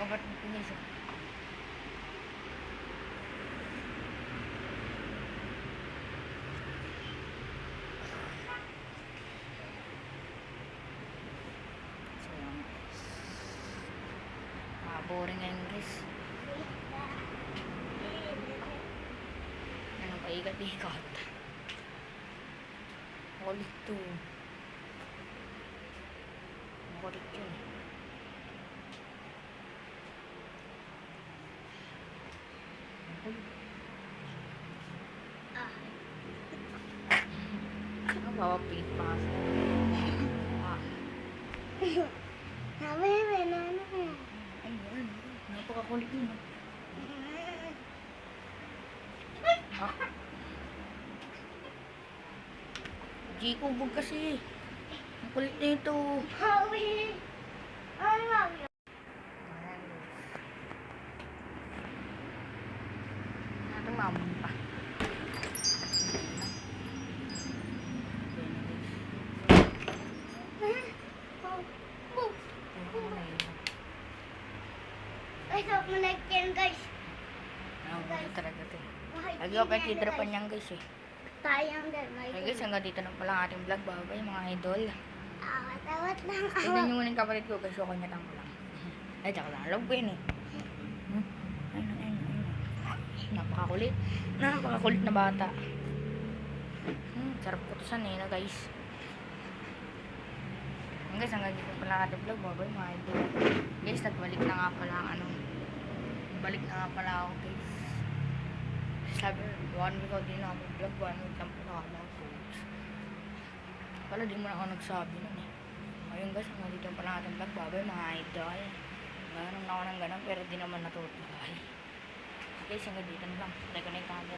Kagat ng pinis. So, boring ngayon guys. Ano pa ikat-ikat. Kulit to. Kulit yun. Ano ba pink pass? Sabi mo na ano. Ayun. Napakakulit yun. G-kubog kasi. Ang kulit na ito. Hawi. Ano hawi? Natin mamon pa. Ay, so like yan guys. Ano talaga ito. Lagi ako pa kidrapan niyan guys eh. Tayang din. Okay guys, hanggang dito na pala ang ating vlog. Bye-bye mga idol. Awat-awat lang. Tignan nyo muna yung kapalit ko kasi ako niya lang. Ay, tsaka lang. Love ko yun eh. Ayun. Napakakulit. Napakakulit na bata. Sarap kutusan eh na guys. Guys, hanggang dito pala ang ating vlog. Bye-bye mga idol. Guys, nagbalik na nga pala ang ano. Balik na nga pala ako guys. Sabi, 1 week ako din ako vlog. 1 week lang pala ako coach. Pala di mo na ako nagsabi nun eh. Ayun guys, hanggang dito pala ang ating vlog. Bye-bye mga idol. Ganun ako ng ganun pero di naman natutuloy. Guys, hanggang dito na lang. Try ko na yung camera.